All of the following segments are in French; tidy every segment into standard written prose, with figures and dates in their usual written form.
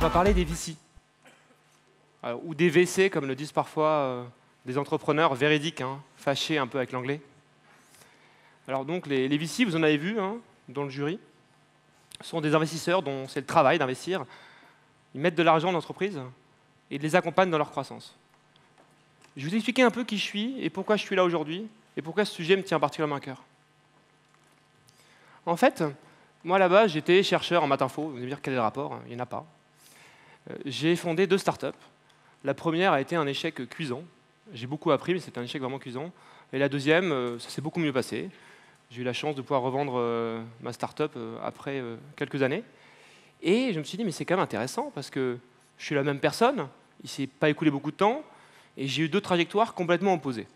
va parler des VC, ou des VC, comme le disent parfois des entrepreneurs véridiques, fâchés un peu avec l'anglais. Alors donc, les VC, vous en avez vu dans le jury, sont des investisseurs dont c'est le travail d'investir. Ils mettent de l'argent dans l'entreprise et les accompagnent dans leur croissance. Je vais vous expliquer un peu qui je suis et pourquoi je suis là aujourd'hui et pourquoi ce sujet me tient particulièrement à cœur. En fait, moi là-bas, j'étais chercheur en maths info. Vous allez me dire quel est le rapport? Il n'y en a pas. J'ai fondé 2 startups. La première a été un échec cuisant. J'ai beaucoup appris, mais c'était un échec vraiment cuisant. Et la deuxième, ça s'est beaucoup mieux passé. J'ai eu la chance de pouvoir revendre ma startup après quelques années. Et je me suis dit, mais c'est quand même intéressant parce que je suis la même personne, il ne s'est pas écoulé beaucoup de temps, et j'ai eu 2 trajectoires complètement opposées.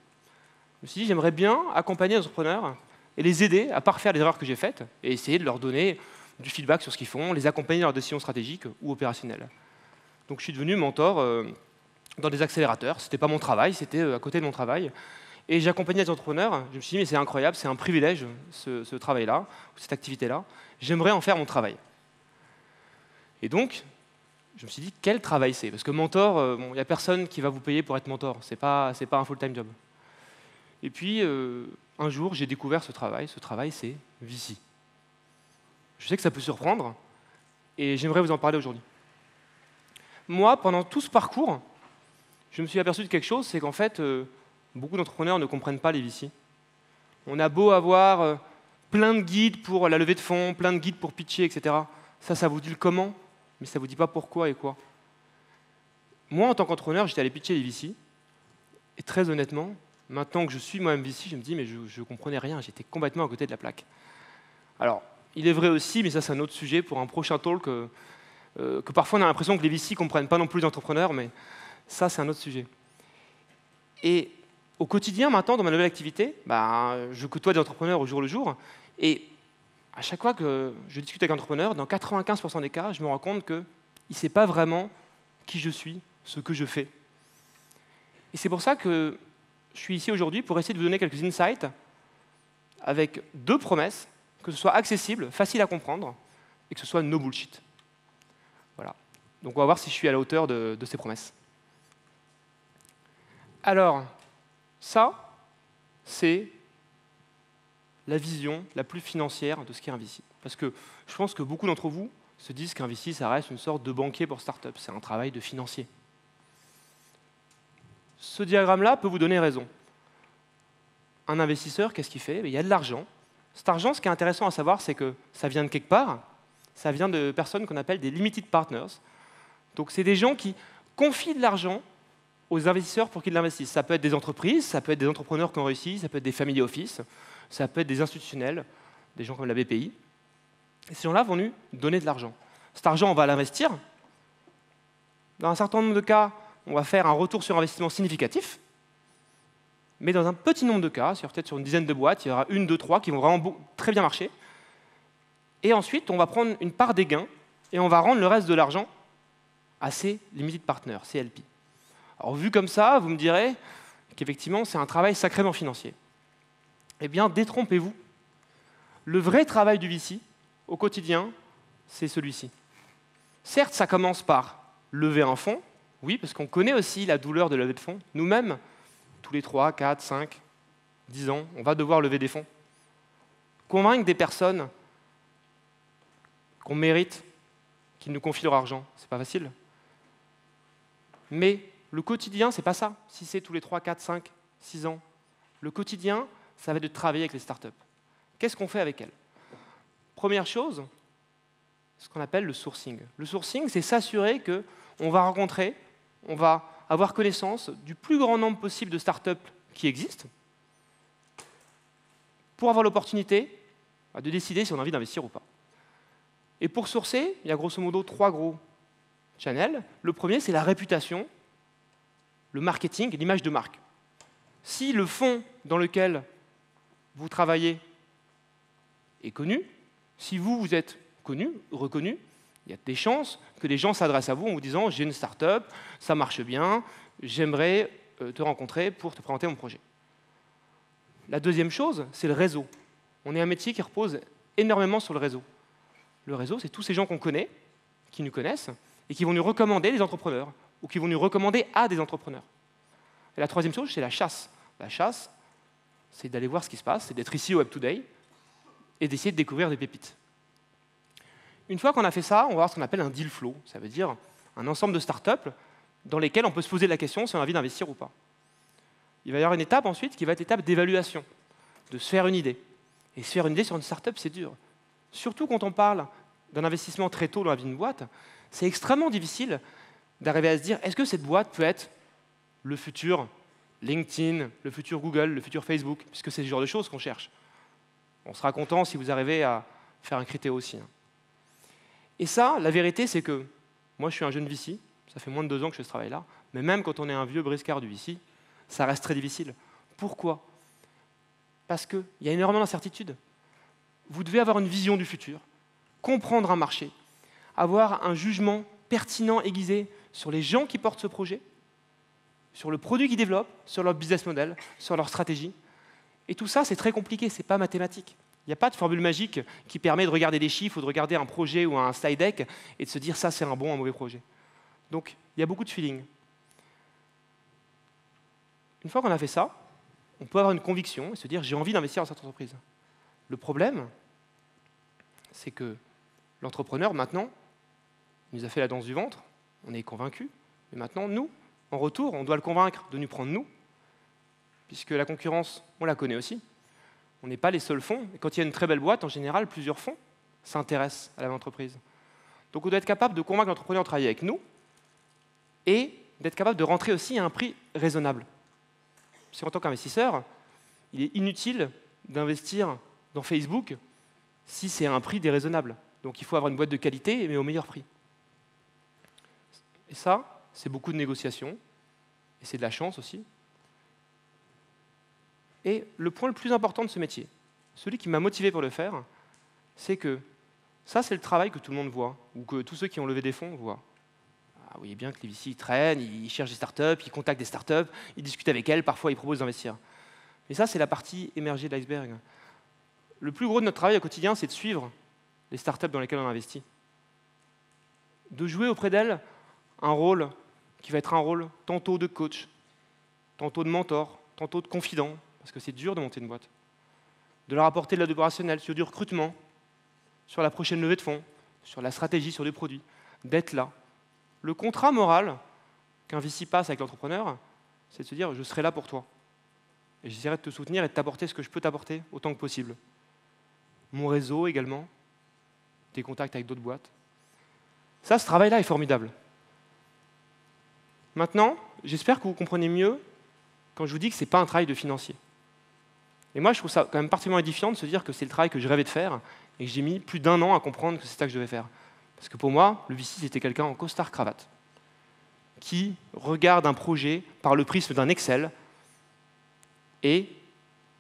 Je me suis dit, j'aimerais bien accompagner les entrepreneurs et les aider à parfaire les erreurs que j'ai faites et essayer de leur donner du feedback sur ce qu'ils font, les accompagner dans leurs décisions stratégiques ou opérationnelles. Donc je suis devenu mentor dans des accélérateurs. Ce n'était pas mon travail, c'était à côté de mon travail. Et j'accompagnais les entrepreneurs. Je me suis dit, mais c'est incroyable, c'est un privilège, ce travail-là, cette activité-là. J'aimerais en faire mon travail. Et donc, je me suis dit, quel travail c'est? Parce que mentor, il n'y a personne qui va vous payer pour être mentor. Ce n'est pas un full-time job. Et puis, un jour, j'ai découvert ce travail. Ce travail, c'est VC. Je sais que ça peut surprendre, et j'aimerais vous en parler aujourd'hui. Moi, pendant tout ce parcours, je me suis aperçu de quelque chose, c'est qu'en fait, beaucoup d'entrepreneurs ne comprennent pas les VC. On a beau avoir plein de guides pour la levée de fonds, plein de guides pour pitcher, etc. Ça vous dit le comment, mais ça ne vous dit pas pourquoi et quoi. Moi, en tant qu'entrepreneur, j'étais allé pitcher les VC, et très honnêtement, maintenant que je suis moi-même VC, je me dis, mais je ne comprenais rien, j'étais complètement à côté de la plaque. Alors, il est vrai aussi, mais ça c'est un autre sujet pour un prochain talk, que parfois on a l'impression que les VC ne comprennent pas non plus les entrepreneurs, mais ça c'est un autre sujet. Et au quotidien, maintenant, dans ma nouvelle activité, je côtoie des entrepreneurs au jour le jour, et à chaque fois que je discute avec un entrepreneur, dans 95% des cas, je me rends compte qu'il ne sait pas vraiment qui je suis, ce que je fais. Et c'est pour ça que je suis ici aujourd'hui pour essayer de vous donner quelques insights avec 2 promesses, que ce soit accessible, facile à comprendre, et que ce soit no bullshit. Voilà. Donc on va voir si je suis à la hauteur de ces promesses. Alors, ça, c'est la vision la plus financière de ce qu'est un VC. Parce que je pense que beaucoup d'entre vous se disent qu'un VC, ça reste une sorte de banquier pour start-up. C'est un travail de financier. Ce diagramme-là peut vous donner raison. Un investisseur, qu'est-ce qu'il fait? Il y a de l'argent. Cet argent, ce qui est intéressant à savoir, c'est que ça vient de quelque part. Ça vient de personnes qu'on appelle des limited partners. Donc, c'est des gens qui confient de l'argent aux investisseurs pour qu'ils l'investissent. Ça peut être des entreprises, ça peut être des entrepreneurs qui ont réussi, ça peut être des family office, ça peut être des institutionnels, des gens comme la BPI. Et ces gens-là vont nous donner de l'argent. Cet argent, on va l'investir. Dans un certain nombre de cas, on va faire un retour sur investissement significatif. Mais dans un petit nombre de cas, peut-être sur une dizaine de boîtes, il y aura 1, 2, 3 qui vont vraiment très bien marcher. Et ensuite, on va prendre une part des gains et on va rendre le reste de l'argent à ces limited partners, CLP. Alors, vu comme ça, vous me direz qu'effectivement, c'est un travail sacrément financier. Eh bien, détrompez-vous. Le vrai travail du VC, au quotidien, c'est celui-ci. Certes, ça commence par lever un fonds, oui, parce qu'on connaît aussi la douleur de la levée de fonds. Nous-mêmes, tous les 3, 4, 5, 10 ans, on va devoir lever des fonds. Convaincre des personnes qu'on mérite, qu'ils nous confient leur argent, c'est pas facile. Mais le quotidien, c'est pas ça. Si c'est tous les 3, 4, 5, 6 ans, le quotidien, ça va être de travailler avec les startups. Qu'est-ce qu'on fait avec elles? Première chose, ce qu'on appelle le sourcing. Le sourcing, c'est s'assurer qu'on va rencontrer, on va avoir connaissance du plus grand nombre possible de startups qui existent pour avoir l'opportunité de décider si on a envie d'investir ou pas. Et pour sourcer, il y a grosso modo 3 gros channels. Le premier, c'est la réputation, le marketing et l'image de marque. Si le fonds dans lequel vous travaillez est connu, si vous êtes connu, reconnu, il y a des chances que des gens s'adressent à vous en vous disant « j'ai une start-up, ça marche bien, j'aimerais te rencontrer pour te présenter mon projet ». La deuxième chose, c'est le réseau. On est un métier qui repose énormément sur le réseau. Le réseau, c'est tous ces gens qu'on connaît, qui nous connaissent, et qui vont nous recommander des entrepreneurs ou qui vont nous recommander à des entrepreneurs. Et la troisième chose, c'est la chasse. La chasse, c'est d'aller voir ce qui se passe, c'est d'être ici au Web Today et d'essayer de découvrir des pépites. Une fois qu'on a fait ça, on va avoir ce qu'on appelle un deal flow. Ça veut dire un ensemble de startups dans lesquelles on peut se poser la question si on a envie d'investir ou pas. Il va y avoir une étape ensuite qui va être l'étape d'évaluation, de se faire une idée. Et se faire une idée sur une startup, c'est dur. Surtout quand on parle d'un investissement très tôt dans la vie d'une boîte, c'est extrêmement difficile d'arriver à se dire est-ce que cette boîte peut être le futur LinkedIn, le futur Google, le futur Facebook, puisque c'est ce genre de choses qu'on cherche. On sera content si vous arrivez à faire un Criteo aussi. Et ça, la vérité, c'est que moi, je suis un jeune VC, ça fait moins de 2 ans que je fais ce travail-là, mais même quand on est un vieux briscard du VC, ça reste très difficile. Pourquoi? Parce qu'il y a énormément d'incertitudes. Vous devez avoir une vision du futur, comprendre un marché, avoir un jugement pertinent, aiguisé sur les gens qui portent ce projet, sur le produit qu'ils développent, sur leur business model, sur leur stratégie. Et tout ça, c'est très compliqué, ce n'est pas mathématique. Il n'y a pas de formule magique qui permet de regarder des chiffres ou de regarder un projet ou un slide deck et de se dire ça, c'est un bon ou un mauvais projet. Donc, il y a beaucoup de feeling. Une fois qu'on a fait ça, on peut avoir une conviction et se dire j'ai envie d'investir dans cette entreprise. Le problème, c'est que l'entrepreneur, maintenant, nous a fait la danse du ventre, on est convaincu, mais maintenant, nous, en retour, on doit le convaincre de nous prendre nous, puisque la concurrence, on la connaît aussi. On n'est pas les seuls fonds. Et quand il y a une très belle boîte, en général, plusieurs fonds s'intéressent à l'entreprise. Donc on doit être capable de convaincre l'entrepreneur de travailler avec nous et d'être capable de rentrer aussi à un prix raisonnable. Parce qu'en tant qu'investisseur, il est inutile d'investir dans Facebook si c'est à un prix déraisonnable. Donc il faut avoir une boîte de qualité, mais au meilleur prix. Et ça, c'est beaucoup de négociations, et c'est de la chance aussi. Et le point le plus important de ce métier, celui qui m'a motivé pour le faire, c'est que ça, c'est le travail que tout le monde voit, ou que tous ceux qui ont levé des fonds voient. Ah, vous voyez bien que les VC, ils traînent, ils cherchent des startups, ils contactent des startups, ils discutent avec elles, parfois ils proposent d'investir. Mais ça, c'est la partie émergée de l'iceberg. Le plus gros de notre travail au quotidien, c'est de suivre les startups dans lesquelles on investit. De jouer auprès d'elles un rôle qui va être un rôle tantôt de coach, tantôt de mentor, tantôt de confident, parce que c'est dur de monter une boîte. De leur apporter de l'aide opérationnelle sur du recrutement, sur la prochaine levée de fonds, sur la stratégie, sur les produits, d'être là. Le contrat moral qu'un VC passe avec l'entrepreneur, c'est de se dire « je serai là pour toi ». Et j'essaierai de te soutenir et de t'apporter ce que je peux t'apporter autant que possible. Mon réseau également, des contacts avec d'autres boîtes. Ça, ce travail-là est formidable. Maintenant, j'espère que vous comprenez mieux quand je vous dis que ce n'est pas un travail de financier. Et moi, je trouve ça quand même particulièrement édifiant de se dire que c'est le travail que je rêvais de faire et que j'ai mis plus d'1 an à comprendre que c'est ça que je devais faire. Parce que pour moi, le VC, c'était quelqu'un en costard-cravate qui regarde un projet par le prisme d'un Excel et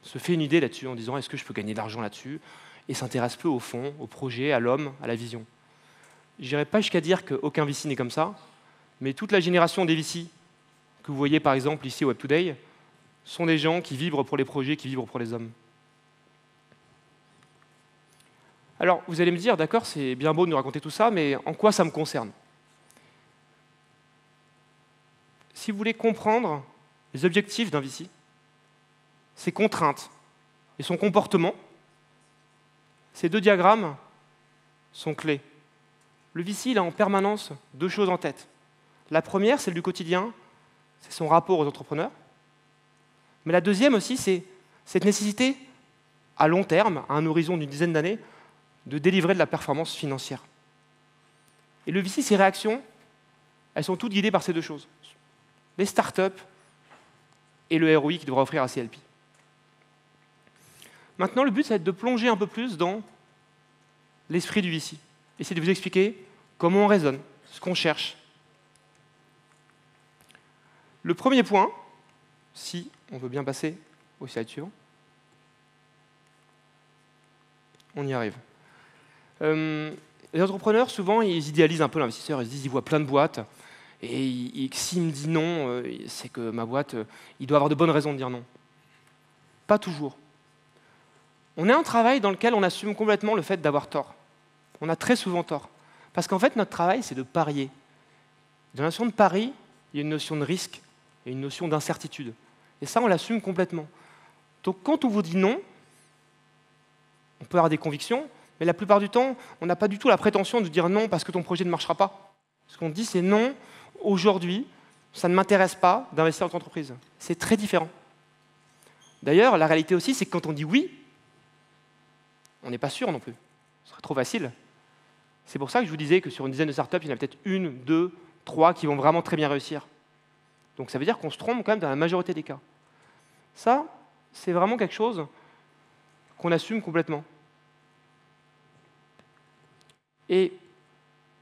se fait une idée là-dessus en disant est-ce que je peux gagner de l'argent là-dessus et s'intéresse peu au fond, au projet, à l'homme, à la vision. Je n'irai pas jusqu'à dire qu'aucun VC n'est comme ça, mais toute la génération des VC que vous voyez par exemple ici au Web Today sont des gens qui vibrent pour les projets, qui vibrent pour les hommes. Alors, vous allez me dire, d'accord, c'est bien beau de nous raconter tout ça, mais en quoi ça me concerne? Si vous voulez comprendre les objectifs d'un VC, ses contraintes et son comportement, ces 2 diagrammes sont clés. Le VC, il a en permanence 2 choses en tête. La première, celle du quotidien, c'est son rapport aux entrepreneurs. Mais la deuxième aussi, c'est cette nécessité, à long terme, à un horizon d'une dizaine d'années, de délivrer de la performance financière. Et le VC, ses réactions, elles sont toutes guidées par ces 2 choses. Les startups et le ROI qu'il devra offrir à CLP. Maintenant, le but, ça va être de plonger un peu plus dans l'esprit du VC. Essayer de vous expliquer comment on raisonne, ce qu'on cherche. Le premier point, si on veut bien passer au slide suivant, on y arrive. Les entrepreneurs, souvent, ils idéalisent un peu l'investisseur. Ils se disent, ils voient plein de boîtes. Et s'il me dit non, c'est que ma boîte, il doit avoir de bonnes raisons de dire non. Pas toujours. On est un travail dans lequel on assume complètement le fait d'avoir tort. On a très souvent tort. Parce qu'en fait, notre travail, c'est de parier. Dans la notion de pari, il y a une notion de risque et une notion d'incertitude. Et ça, on l'assume complètement. Donc quand on vous dit non, on peut avoir des convictions, mais la plupart du temps, on n'a pas du tout la prétention de dire non parce que ton projet ne marchera pas. Ce qu'on dit, c'est non, aujourd'hui, ça ne m'intéresse pas d'investir dans ton entreprise. C'est très différent. D'ailleurs, la réalité aussi, c'est que quand on dit oui, on n'est pas sûr non plus. Ce serait trop facile. C'est pour ça que je vous disais que sur une dizaine de startups, il y en a peut-être 1, 2, 3 qui vont vraiment très bien réussir. Donc ça veut dire qu'on se trompe quand même dans la majorité des cas. Ça, c'est vraiment quelque chose qu'on assume complètement. Et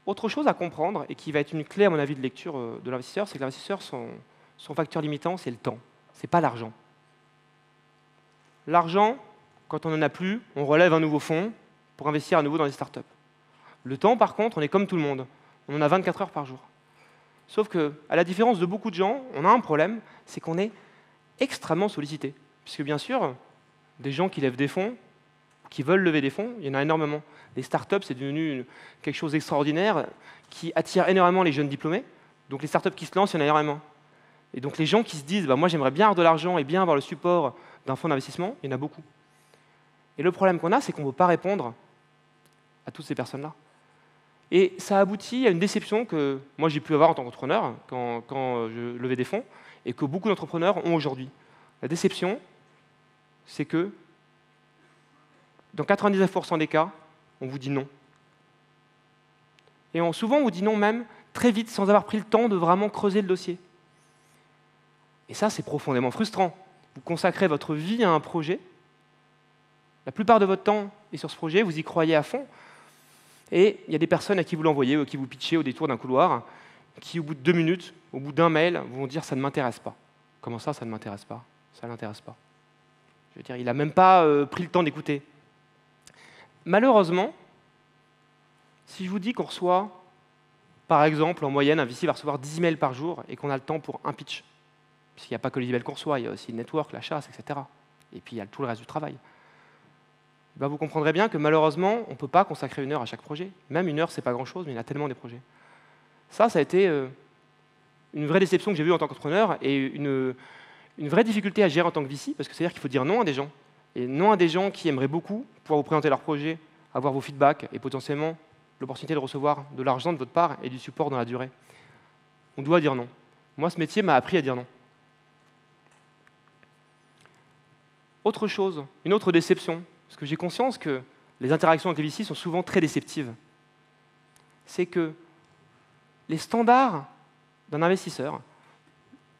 autre chose à comprendre, et qui va être une clé à mon avis de lecture de l'investisseur, c'est que l'investisseur, son facteur limitant, c'est le temps, ce n'est pas l'argent. L'argent, quand on n'en a plus, on relève un nouveau fonds pour investir à nouveau dans les startups. Le temps, par contre, on est comme tout le monde. On en a 24 heures par jour. Sauf qu'à la différence de beaucoup de gens, on a un problème, c'est qu'on est extrêmement sollicité. Puisque bien sûr, des gens qui lèvent des fonds, qui veulent lever des fonds, il y en a énormément. Les startups, c'est devenu quelque chose d'extraordinaire qui attire énormément les jeunes diplômés. Donc les startups qui se lancent, il y en a énormément. Et donc les gens qui se disent moi j'aimerais bien avoir de l'argent et bien avoir le support d'un fonds d'investissement, il y en a beaucoup. Et le problème qu'on a, c'est qu'on ne peut pas répondre à toutes ces personnes-là. Et ça aboutit à une déception que moi j'ai pu avoir en tant qu'entrepreneur quand je levais des fonds et que beaucoup d'entrepreneurs ont aujourd'hui. La déception, c'est que dans 99% des cas, on vous dit non. Et souvent, on vous dit non même très vite, sans avoir pris le temps de vraiment creuser le dossier. Et ça, c'est profondément frustrant. Vous consacrez votre vie à un projet, la plupart de votre temps est sur ce projet, vous y croyez à fond, et il y a des personnes à qui vous l'envoyez, qui vous pitchez au détour d'un couloir, qui, au bout de 2 minutes, au bout d'un mail, vont dire « ça ne m'intéresse pas ». Comment ça ne m'intéresse pas? Ça ne l'intéresse pas. Je veux dire, il n'a même pas pris le temps d'écouter. Malheureusement, si je vous dis qu'on reçoit, par exemple, en moyenne, un VC va recevoir 10 emails par jour et qu'on a le temps pour un pitch, puisqu'il n'y a pas que les emails qu'on reçoit, il y a aussi le network, la chasse, etc. Et puis il y a tout le reste du travail. Ben, vous comprendrez bien que malheureusement, on ne peut pas consacrer 1 heure à chaque projet. Même 1 heure, ce n'est pas grand-chose, mais il y en a tellement des projets. Ça a été une vraie déception que j'ai vue en tant qu'entrepreneur et une vraie difficulté à gérer en tant que VC, parce que c'est-à-dire qu'il faut dire non à des gens. Et non à des gens qui aimeraient beaucoup pouvoir vous présenter leur projet, avoir vos feedbacks et potentiellement l'opportunité de recevoir de l'argent de votre part et du support dans la durée. On doit dire non. Moi, ce métier m'a appris à dire non. Autre chose, une autre déception, parce que j'ai conscience que les interactions avec les VC sont souvent très déceptives, c'est que les standards d'un investisseur,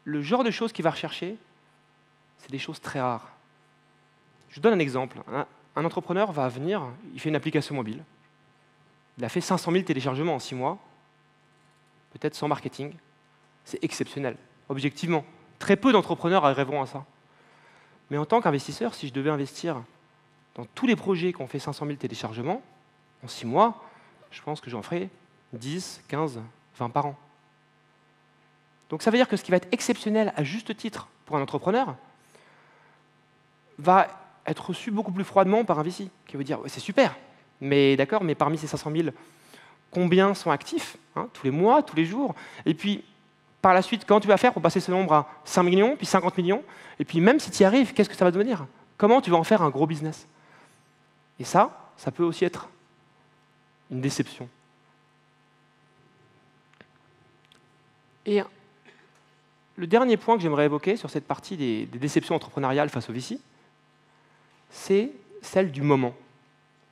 le genre de choses qu'il va rechercher, c'est des choses très rares. Je vous donne un exemple. Un entrepreneur va venir, il fait une application mobile. Il a fait 500 000 téléchargements en 6 mois, peut-être sans marketing. C'est exceptionnel, objectivement. Très peu d'entrepreneurs arriveront à ça. Mais en tant qu'investisseur, si je devais investir dans tous les projets qui ont fait 500 000 téléchargements, en 6 mois, je pense que j'en ferai 10, 15, 20 par an. Donc ça veut dire que ce qui va être exceptionnel à juste titre pour un entrepreneur va être reçu beaucoup plus froidement par un VC, qui va dire ouais, c'est super, mais d'accord, mais parmi ces 500 000, combien sont actifs tous les mois, tous les jours? Et puis, par la suite, comment tu vas faire pour passer ce nombre à 5 millions, puis 50 millions? Et puis même si tu y arrives, qu'est-ce que ça va devenir? Comment tu vas en faire un gros business? Et ça peut aussi être une déception. Et le dernier point que j'aimerais évoquer sur cette partie des déceptions entrepreneuriales face au VC, c'est celle du moment.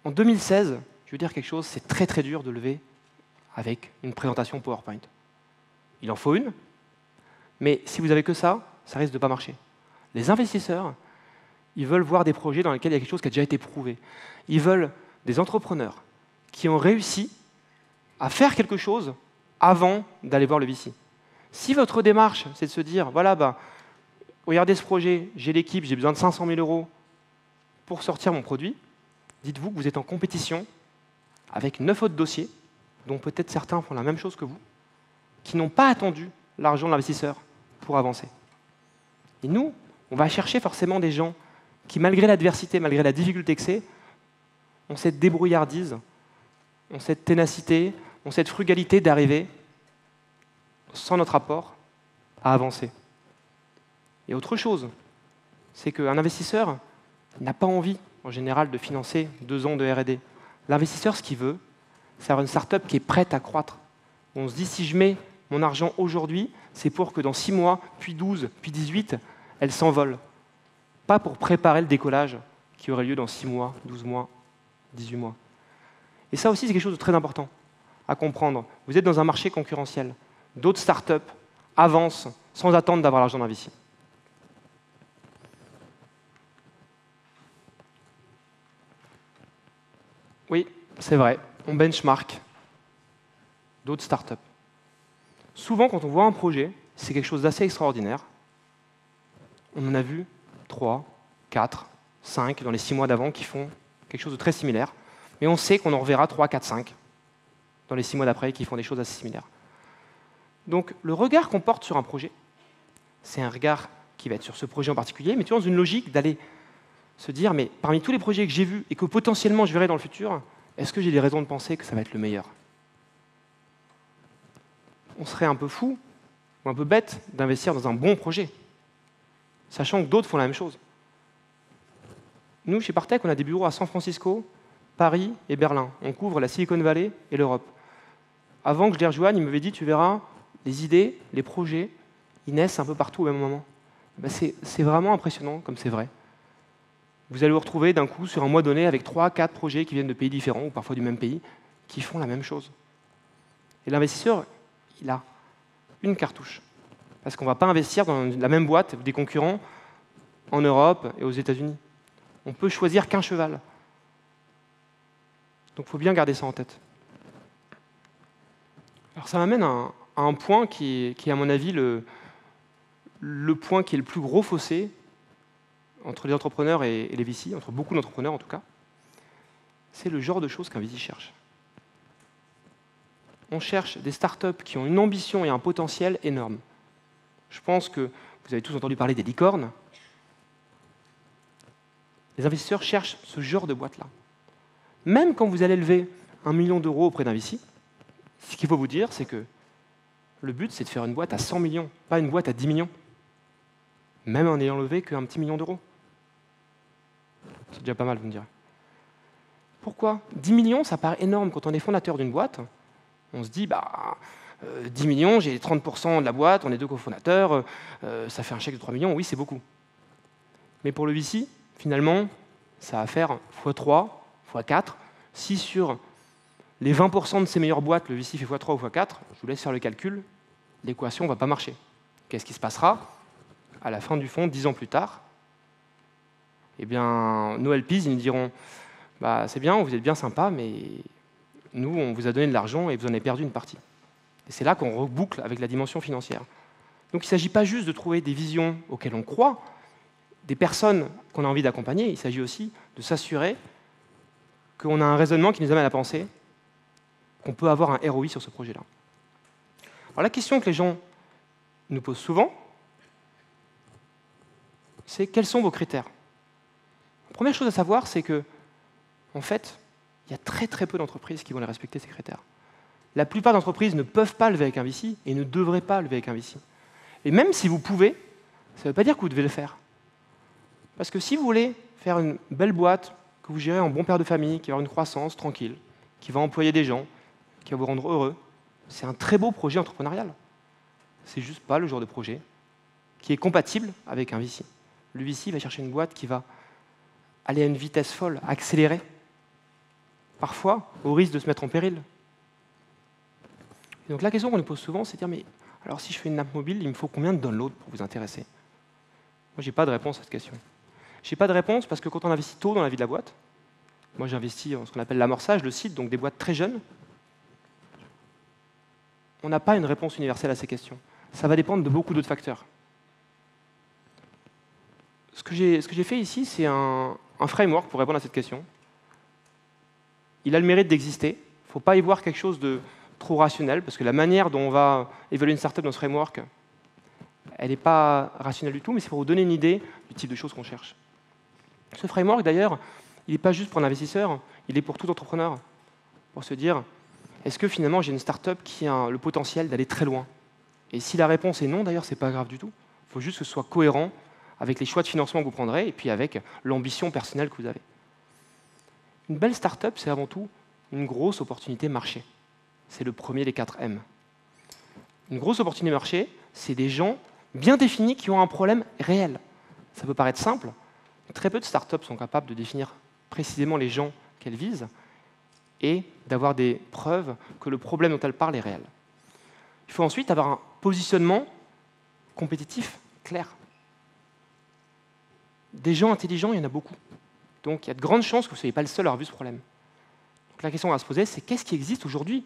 En 2016, je veux dire quelque chose, c'est très très dur de lever avec une présentation PowerPoint. Il en faut une, mais si vous n'avez que ça risque de ne pas marcher. Les investisseurs, ils veulent voir des projets dans lesquels il y a quelque chose qui a déjà été prouvé. Ils veulent des entrepreneurs qui ont réussi à faire quelque chose avant d'aller voir le VC. Si votre démarche, c'est de se dire, voilà, regardez ce projet, j'ai l'équipe, j'ai besoin de 500 000 € pour sortir mon produit, dites-vous que vous êtes en compétition avec 9 autres dossiers, dont peut-être certains font la même chose que vous, qui n'ont pas attendu l'argent de l'investisseur pour avancer. Et nous, on va chercher forcément des gens qui, malgré l'adversité, malgré la difficulté que c'est, ont cette débrouillardise, ont cette ténacité, ont cette frugalité d'arriver sans notre apport, à avancer. Et autre chose, c'est qu'un investisseur n'a pas envie, en général, de financer 2 ans de R&D. L'investisseur, ce qu'il veut, c'est avoir une start-up qui est prête à croître. On se dit, si je mets mon argent aujourd'hui, c'est pour que dans 6 mois, puis 12, puis 18, elle s'envole. Pas pour préparer le décollage qui aurait lieu dans 6 mois, 12 mois, 18 mois. Et ça aussi, c'est quelque chose de très important à comprendre. Vous êtes dans un marché concurrentiel. D'autres startups avancent sans attendre d'avoir l'argent investi. Oui, c'est vrai, on benchmark d'autres startups. Souvent, quand on voit un projet, c'est quelque chose d'assez extraordinaire. On en a vu 3, 4, 5 dans les 6 mois d'avant qui font quelque chose de très similaire. Mais on sait qu'on en reverra 3, 4, 5 dans les 6 mois d'après qui font des choses assez similaires. Donc, le regard qu'on porte sur un projet, c'est un regard qui va être sur ce projet en particulier, mais tu vois, dans une logique d'aller se dire, mais parmi tous les projets que j'ai vus et que potentiellement je verrai dans le futur, est-ce que j'ai des raisons de penser que ça va être le meilleur? On serait un peu fou ou un peu bête d'investir dans un bon projet, sachant que d'autres font la même chose. Nous, chez Partech, on a des bureaux à San Francisco, Paris et Berlin. On couvre la Silicon Valley et l'Europe. Avant que je les rejoigne, il m'avait dit, tu verras, les idées, les projets, ils naissent un peu partout au même moment. Ben c'est vraiment impressionnant, comme c'est vrai. Vous allez vous retrouver d'un coup sur un mois donné avec 3, 4 projets qui viennent de pays différents, ou parfois du même pays, qui font la même chose. Et l'investisseur, il a une cartouche. Parce qu'on ne va pas investir dans la même boîte des concurrents en Europe et aux États-Unis. On peut choisir qu'un cheval. Donc il faut bien garder ça en tête. Alors ça m'amène à un point qui est, à mon avis, le point qui est le plus gros fossé entre les entrepreneurs et les VC, entre beaucoup d'entrepreneurs en tout cas. C'est le genre de choses qu'un VC cherche. On cherche des startups qui ont une ambition et un potentiel énorme. Je pense que vous avez tous entendu parler des licornes. Les investisseurs cherchent ce genre de boîte-là. Même quand vous allez lever 1 million d'euros auprès d'un VC, ce qu'il faut vous dire, c'est que le but, c'est de faire une boîte à 100 millions, pas une boîte à 10 millions. Même en n'ayant levé qu'un petit million d'euros. C'est déjà pas mal, vous me direz. Pourquoi? 10 millions, ça paraît énorme quand on est fondateur d'une boîte. On se dit, 10 millions, j'ai 30% de la boîte, on est 2 cofondateurs, ça fait un chèque de 3 millions, oui, c'est beaucoup. Mais pour le VC, finalement, ça va faire x3, x4. Si sur les 20% de ses meilleures boîtes, le VC fait x3 ou x4, je vous laisse faire le calcul, l'équation ne va pas marcher. Qu'est-ce qui se passera? À la fin du fond, 10 ans plus tard, eh bien, nos LPs, ils nous diront, c'est bien, vous êtes bien sympa, mais nous, on vous a donné de l'argent et vous en avez perdu une partie. Et c'est là qu'on reboucle avec la dimension financière. Donc il ne s'agit pas juste de trouver des visions auxquelles on croit, des personnes qu'on a envie d'accompagner, il s'agit aussi de s'assurer qu'on a un raisonnement qui nous amène à penser qu'on peut avoir un ROI sur ce projet-là. Alors la question que les gens nous posent souvent, c'est quels sont vos critères? La première chose à savoir, c'est que, en fait, il y a très très peu d'entreprises qui vont les respecter, ces critères. La plupart d'entreprises ne peuvent pas lever avec un VC et ne devraient pas lever avec un VC. Et même si vous pouvez, ça ne veut pas dire que vous devez le faire. Parce que si vous voulez faire une belle boîte, que vous gérez en bon père de famille, qui va avoir une croissance tranquille, qui va employer des gens, qui va vous rendre heureux, c'est un très beau projet entrepreneurial. C'est juste pas le genre de projet qui est compatible avec un VC. Le VC va chercher une boîte qui va aller à une vitesse folle, accélérer, parfois au risque de se mettre en péril. Et donc la question qu'on nous pose souvent, c'est de dire, mais alors si je fais une app mobile, il me faut combien de downloads pour vous intéresser? Moi, je n'ai pas de réponse à cette question. Je n'ai pas de réponse parce que quand on investit tôt dans la vie de la boîte, moi j'ai investi en ce qu'on appelle l'amorçage, le site, donc des boîtes très jeunes, on n'a pas une réponse universelle à ces questions. Ça va dépendre de beaucoup d'autres facteurs. Ce que j'ai fait ici, c'est un framework pour répondre à cette question. Il a le mérite d'exister. Il ne faut pas y voir quelque chose de trop rationnel, parce que la manière dont on va évaluer une startup dans ce framework, elle n'est pas rationnelle du tout, mais c'est pour vous donner une idée du type de choses qu'on cherche. Ce framework, d'ailleurs, il n'est pas juste pour un investisseur, il est pour tout entrepreneur, pour se dire, est-ce que finalement j'ai une startup qui a le potentiel d'aller très loin? Et si la réponse est non, d'ailleurs, ce n'est pas grave du tout. Il faut juste que ce soit cohérent avec les choix de financement que vous prendrez et puis avec l'ambition personnelle que vous avez. Une belle start-up, c'est avant tout une grosse opportunité marché. C'est le premier des 4 M. Une grosse opportunité marché, c'est des gens bien définis qui ont un problème réel. Ça peut paraître simple. Très peu de start-up sont capables de définir précisément les gens qu'elles visent et d'avoir des preuves que le problème dont elles parlent est réel. Il faut ensuite avoir un positionnement compétitif clair. Des gens intelligents, il y en a beaucoup. Donc il y a de grandes chances que vous ne soyez pas le seul à avoir vu ce problème. Donc la question à se poser, c'est qu'est-ce qui existe aujourd'hui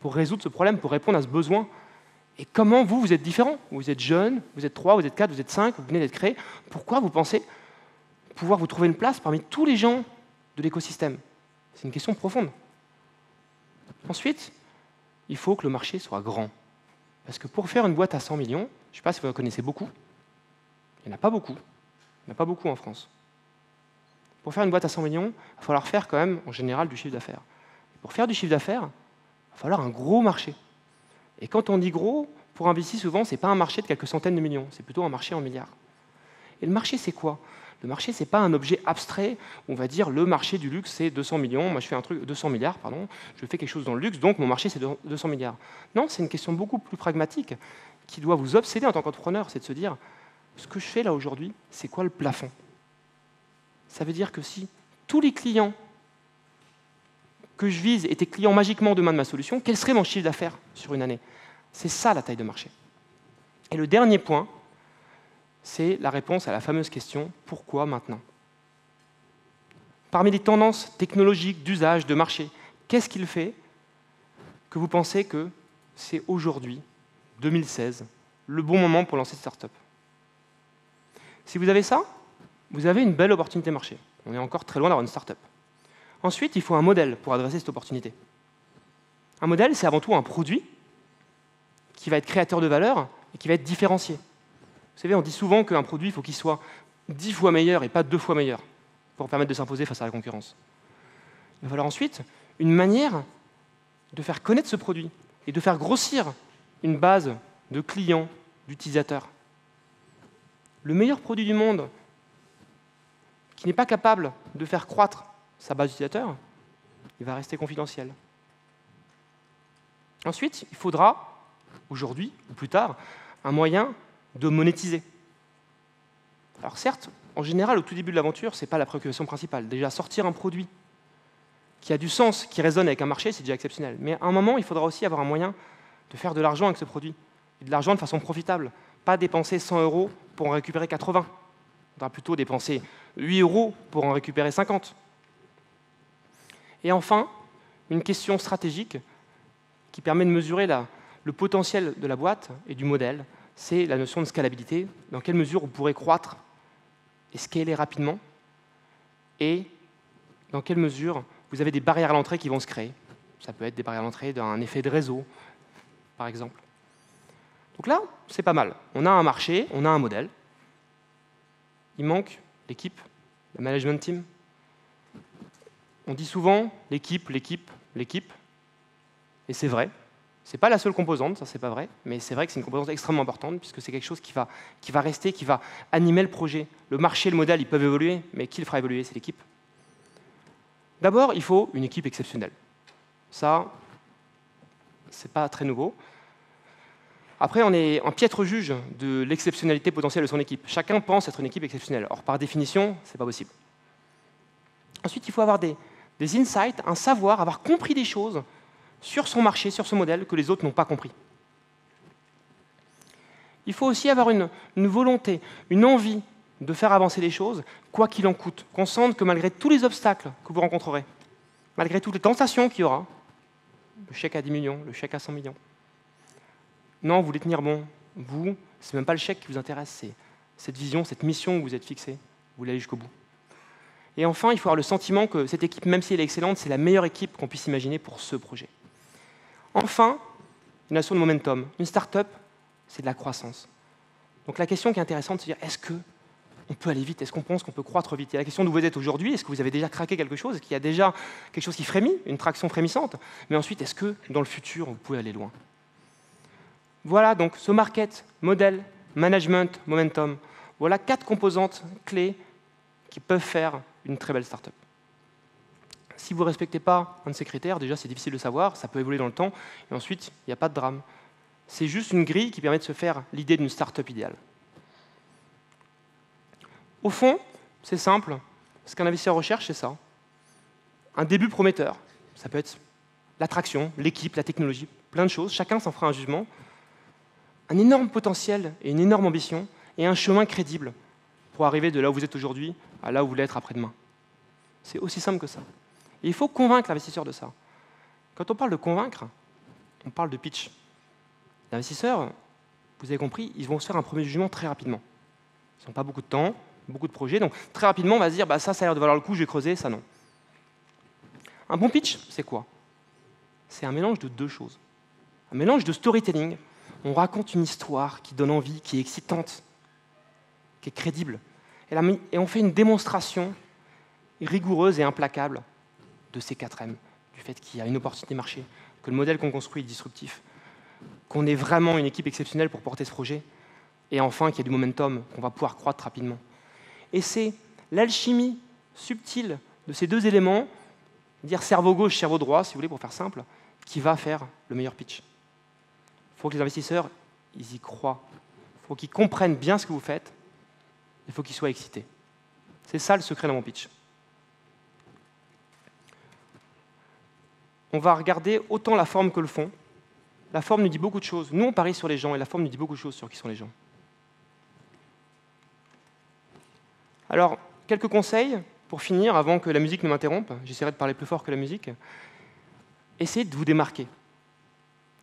pour résoudre ce problème, pour répondre à ce besoin? Et comment vous êtes différent? Vous êtes jeune, vous êtes 3, vous êtes 4, vous êtes 5, vous venez d'être créé. Pourquoi vous pensez pouvoir vous trouver une place parmi tous les gens de l'écosystème? C'est une question profonde. Ensuite, il faut que le marché soit grand. Parce que pour faire une boîte à 100 millions, je ne sais pas si vous en connaissez beaucoup, il n'y en a pas beaucoup. Il n'y en a pas beaucoup en France. Pour faire une boîte à 100 millions, il va falloir faire quand même, en général, du chiffre d'affaires. Pour faire du chiffre d'affaires, il va falloir un gros marché. Et quand on dit gros, pour un VC, souvent, ce n'est pas un marché de quelques centaines de millions, c'est plutôt un marché en milliards. Et le marché, c'est quoi? Le marché, ce n'est pas un objet abstrait. On va dire, le marché du luxe, c'est 200 millions. Moi, je fais un truc, 200 milliards, pardon. Je fais quelque chose dans le luxe, donc mon marché, c'est 200 milliards. Non, c'est une question beaucoup plus pragmatique qui doit vous obséder en tant qu'entrepreneur. C'est de se dire, ce que je fais là aujourd'hui, c'est quoi le plafond? Ça veut dire que si tous les clients que je vise étaient clients magiquement demain de ma solution, quel serait mon chiffre d'affaires sur une année? C'est ça la taille de marché. Et le dernier point, c'est la réponse à la fameuse question « Pourquoi maintenant ?» Parmi les tendances technologiques, d'usage, de marché, qu'est-ce qu'il fait que vous pensez que c'est aujourd'hui, 2016, le bon moment pour lancer cette start-up? Si vous avez ça, vous avez une belle opportunité marché. On est encore très loin d'avoir une start-up. Ensuite, il faut un modèle pour adresser cette opportunité. Un modèle, c'est avant tout un produit qui va être créateur de valeur et qui va être différencié. Vous savez, on dit souvent qu'un produit, il faut qu'il soit 10 fois meilleur et pas 2 fois meilleur pour permettre de s'imposer face à la concurrence. Il va falloir ensuite une manière de faire connaître ce produit et de faire grossir une base de clients, d'utilisateurs. Le meilleur produit du monde qui n'est pas capable de faire croître sa base d'utilisateurs, il va rester confidentiel. Ensuite, il faudra, aujourd'hui ou plus tard, un moyen de monétiser. Alors certes, en général, au tout début de l'aventure, ce n'est pas la préoccupation principale. Déjà, sortir un produit qui a du sens, qui résonne avec un marché, c'est déjà exceptionnel. Mais à un moment, il faudra aussi avoir un moyen de faire de l'argent avec ce produit. Et de l'argent de façon profitable. Pas dépenser 100 € pour en récupérer 80. On devra plutôt dépenser 8 € pour en récupérer 50. Et enfin, une question stratégique qui permet de mesurer le potentiel de la boîte et du modèle, c'est la notion de scalabilité. Dans quelle mesure vous pourrez croître et scaler rapidement, et dans quelle mesure vous avez des barrières à l'entrée qui vont se créer. Ça peut être des barrières à l'entrée d'un effet de réseau, par exemple. Donc là, c'est pas mal. On a un marché, on a un modèle. Il manque l'équipe, le management team. On dit souvent l'équipe, l'équipe, l'équipe. Et c'est vrai. Ce n'est pas la seule composante, ça c'est pas vrai, mais c'est vrai que c'est une composante extrêmement importante puisque c'est quelque chose qui va rester, qui va animer le projet. Le marché, le modèle, ils peuvent évoluer, mais qui le fera évoluer? C'est l'équipe. D'abord, il faut une équipe exceptionnelle. Ça, c'est pas très nouveau. Après, on est un piètre juge de l'exceptionnalité potentielle de son équipe. Chacun pense être une équipe exceptionnelle. Or, par définition, ce n'est pas possible. Ensuite, il faut avoir des insights, un savoir, avoir compris des choses sur son marché, sur son modèle, que les autres n'ont pas compris. Il faut aussi avoir une volonté, une envie de faire avancer les choses, quoi qu'il en coûte. Qu'on sente que malgré tous les obstacles que vous rencontrerez, malgré toutes les tentations qu'il y aura, le chèque à 10 millions, le chèque à 100 millions, non, vous voulez tenir bon. Vous, ce n'est même pas le chèque qui vous intéresse, c'est cette vision, cette mission où vous êtes fixé. Vous voulez aller jusqu'au bout. Et enfin, il faut avoir le sentiment que cette équipe, même si elle est excellente, c'est la meilleure équipe qu'on puisse imaginer pour ce projet. Enfin, une notion de momentum. Une start-up, c'est de la croissance. Donc la question qui est intéressante, c'est de dire, est-ce qu'on peut aller vite? Est-ce qu'on pense qu'on peut croître vite? Il y a la question d'où vous êtes aujourd'hui. Est-ce que vous avez déjà craqué quelque chose? Est-ce qu'il y a déjà quelque chose qui frémit, une traction frémissante? Mais ensuite, est-ce que dans le futur, vous pouvez aller loin? Voilà donc ce market, modèle, management, momentum. Voilà 4 composantes clés qui peuvent faire une très belle startup. Si vous ne respectez pas un de ces critères, déjà c'est difficile de savoir, ça peut évoluer dans le temps, et ensuite il n'y a pas de drame. C'est juste une grille qui permet de se faire l'idée d'une startup idéale. Au fond, c'est simple, ce qu'un investisseur recherche, c'est ça. Un début prometteur, ça peut être l'attraction, l'équipe, la technologie, plein de choses, chacun s'en fera un jugement. Un énorme potentiel et une énorme ambition, et un chemin crédible pour arriver de là où vous êtes aujourd'hui à là où vous voulez être après-demain. C'est aussi simple que ça. Et il faut convaincre l'investisseur de ça. Quand on parle de convaincre, on parle de pitch. Les investisseurs, vous avez compris, ils vont se faire un premier jugement très rapidement. Ils n'ont pas beaucoup de temps, beaucoup de projets, donc très rapidement on va se dire ça a l'air de valoir le coup, je vais creuser, ça non. Un bon pitch, c'est quoi? C'est un mélange de 2 choses. Un mélange de storytelling, on raconte une histoire qui donne envie, qui est excitante, qui est crédible, et on fait une démonstration rigoureuse et implacable de ces 4 M, du fait qu'il y a une opportunité marché, que le modèle qu'on construit est disruptif, qu'on est vraiment une équipe exceptionnelle pour porter ce projet, et enfin qu'il y a du momentum, qu'on va pouvoir croître rapidement. Et c'est l'alchimie subtile de ces 2 éléments, dire cerveau gauche, cerveau droit, si vous voulez, pour faire simple, qui va faire le meilleur pitch. Il faut que les investisseurs, ils y croient. Il faut qu'ils comprennent bien ce que vous faites. Il faut qu'ils soient excités. C'est ça le secret dans mon pitch. On va regarder autant la forme que le fond. La forme nous dit beaucoup de choses. Nous, on parie sur les gens, et la forme nous dit beaucoup de choses sur qui sont les gens. Alors, quelques conseils pour finir, avant que la musique ne m'interrompe. J'essaierai de parler plus fort que la musique. Essayez de vous démarquer.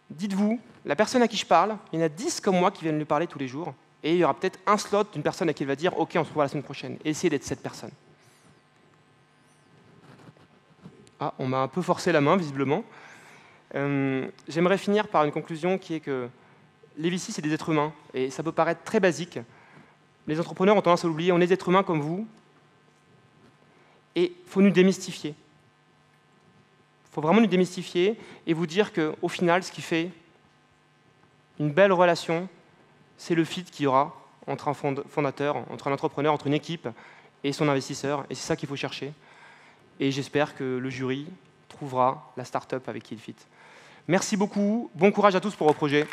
Dites-vous, la personne à qui je parle, il y en a 10 comme moi qui viennent lui parler tous les jours, et il y aura peut-être un slot d'une personne à qui il va dire « Ok, on se revoit la semaine prochaine ». Essayez d'être cette personne. Ah, on m'a un peu forcé la main, visiblement. J'aimerais finir par une conclusion qui est que les VC, c'est des êtres humains, et ça peut paraître très basique. Les entrepreneurs ont tendance à l'oublier, on est des êtres humains comme vous, et il faut nous démystifier. Il faut vraiment nous démystifier et vous dire qu'au final, ce qui fait une belle relation, c'est le fit qu'il y aura entre un fondateur, entre un entrepreneur, entre une équipe et son investisseur, et c'est ça qu'il faut chercher. Et j'espère que le jury trouvera la start-up avec qui il fit. Merci beaucoup, bon courage à tous pour vos projets.